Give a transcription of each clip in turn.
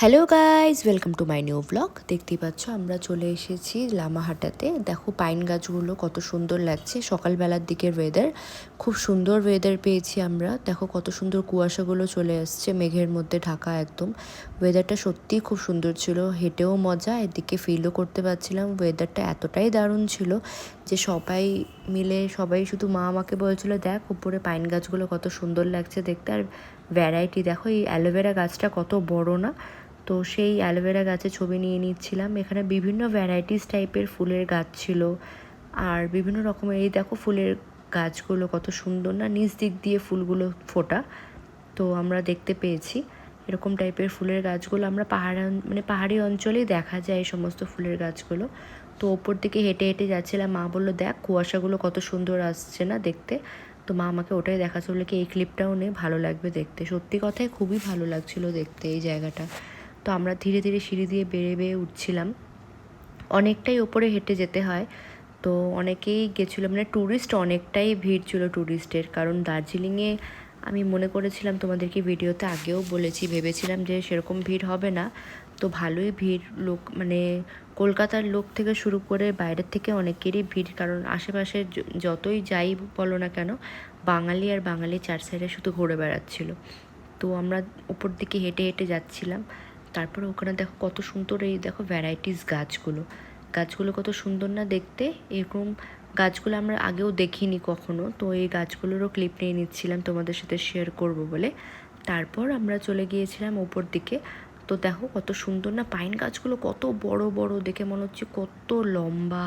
Hello guys, welcome to my new blog. দেখতেই পাচ্ছ আমরা চলে এসেছি লামাহাটাতে। দেখো পাইন গাছগুলো কত সুন্দর লাগছে। সকালবেলার দিকের ওয়েদার, খুব সুন্দর ওয়েদার পেয়েছি আমরা। দেখো কত সুন্দর কুয়াশাগুলো চলে আসছে, মেঘের মধ্যে ঢাকা একদম। ওয়েদারটা সত্যিই খুব সুন্দর ছিল, হেঁটেও মজা, এদিকে ফিলও করতে পারছিলাম। ওয়েদারটা এতটাই দারুণ ছিল যে সবাই মিলে শুধু মা আমাকে বলছিল, দেখ উপরে পাইন গাছগুলো কত সুন্দর লাগছে দেখতে। আর ভ্যারাইটি দেখো, এই অ্যালোভেরা গাছটা কত বড় না। তো সেই অ্যালোভেরা গাছের ছবি নিয়ে নিচ্ছিলাম। এখানে বিভিন্ন ভ্যারাইটিস টাইপের ফুলের গাছ ছিল, আর বিভিন্ন রকমের এই দেখো ফুলের গাছগুলো কত সুন্দর না, নিচ দিক দিয়ে ফুলগুলো ফোটা। তো আমরা দেখতে পেয়েছি এরকম টাইপের ফুলের গাছগুলো আমরা পাহাড়ি অঞ্চলেই দেখা যায় এই সমস্ত ফুলের গাছগুলো। তো ওপর দিকে হেঁটে হেঁটে যাচ্ছিলাম, মা বললো দেখ কুয়াশাগুলো কত সুন্দর আসছে না দেখতে। তো মা আমাকে ওটাই দেখাচ্ছে, বলে কি এই ক্লিপটাও নেই, ভালো লাগবে দেখতে। সত্যি কথাই খুবই ভালো লাগছিল দেখতে এই জায়গাটা। তো আমরা ধীরে ধীরে সিঁড়ি দিয়ে বেয়ে বেয়ে উঠছিলাম, অনেকটাই ওপরে হেঁটে যেতে হয়। তো অনেকেই গেছিলো, মানে ট্যুরিস্ট অনেকটাই ভিড় ছিল ট্যুরিস্টের, কারণ দার্জিলিংয়ে আমি মনে করেছিলাম, তোমাদেরকে ভিডিওতে আগেও বলেছি, ভেবেছিলাম যে সেরকম ভিড় হবে না। তো ভালোই ভিড়, লোক মানে কলকাতার লোক থেকে শুরু করে বাইরের থেকে অনেকেরই ভিড়, কারণ আশেপাশে যতই যাই বলো না কেন, বাঙালি আর বাঙালি চার সাইডে শুধু ঘুরে বেড়াচ্ছিলো। তো আমরা উপর দিকে হেঁটে হেঁটে যাচ্ছিলাম। তারপরে ওখানে দেখো কত সুন্দর, এই দেখো ভ্যারাইটিস গাছগুলো কত সুন্দর না দেখতে। এরকম গাছগুলো আমরা আগেও দেখিনি কখনো। তো এই গাছগুলোরও ক্লিপ নিয়ে নিচ্ছিলাম তোমাদের সাথে শেয়ার করব বলে। তারপর আমরা চলে গিয়েছিলাম ওপর দিকে। তো দেখো কত সুন্দর না, পাইন গাছগুলো কত বড় বড়, দেখে মনে হচ্ছে কত লম্বা।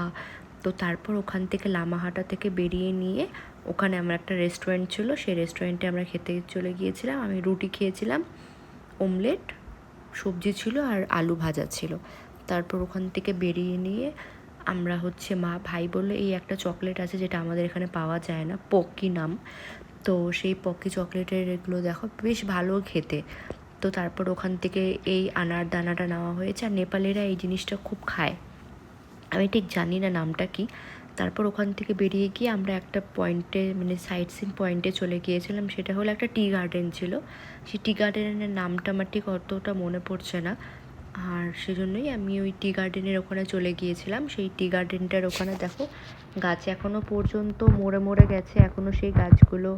তো তারপর ওখান থেকে লামাহাটা থেকে বেরিয়ে নিয়ে ওখানে আমার একটা রেস্টুরেন্ট ছিল, সেই রেস্টুরেন্টে আমরা খেতে চলে গিয়েছিলাম। আমি রুটি খেয়েছিলাম, অমলেট, সবজি ছিল আর আলু ভাজা ছিল। তারপর ওখান থেকে বেরিয়ে নিয়ে আমরা ভাই বললো এই একটা চকলেট আছে যেটা আমাদের এখানে পাওয়া যায় না, পকি নাম। তো সেই পকি চকলেটের এগুলো দেখো বেশ ভালো খেতে। তো তারপর ওখান থেকে এই আনার দানাটা নেওয়া হয়েছে, আর নেপালিরা এই জিনিসটা খুব খায়, আমি ঠিক জানি না নামটা কি। তারপর ওখান থেকে বেরিয়ে গিয়ে আমরা একটা পয়েন্টে, মানে সাইট সিন পয়েন্টে চলে গিয়েছিলাম। সেটা হলো একটা টি গার্ডেন ছিল। সেই টি গার্ডেনের নামটা আমার ঠিক অতটা মনে পড়ছে না, আর সেজন্যই আমি ওই টি গার্ডেনের ওখানে চলে গিয়েছিলাম। সেই টি গার্ডেনটার ওখানে দেখো গাছ এখনও পর্যন্ত মরে মরে গেছে, এখনও সেই গাছগুলো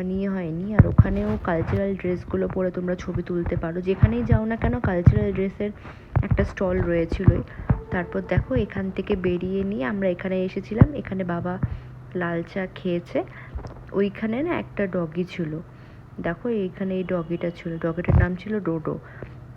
নিয়ে হয়নি। আর ওখানেও কালচারাল ড্রেসগুলো পরে তোমরা ছবি তুলতে পারো, যেখানেই যাও না কেন কালচারাল ড্রেসের একটা স্টল রয়েছিলই। তারপর দেখো এখান থেকে বেরিয়ে নিয়ে আমরা এখানে এসেছিলাম, এখানে বাবা লাল চা খেয়েছে। ওইখানে না একটা ডগি ছিল, দেখো এইখানে এই ডগিটা ছিল, ডগিটার নাম ছিল ডোডো।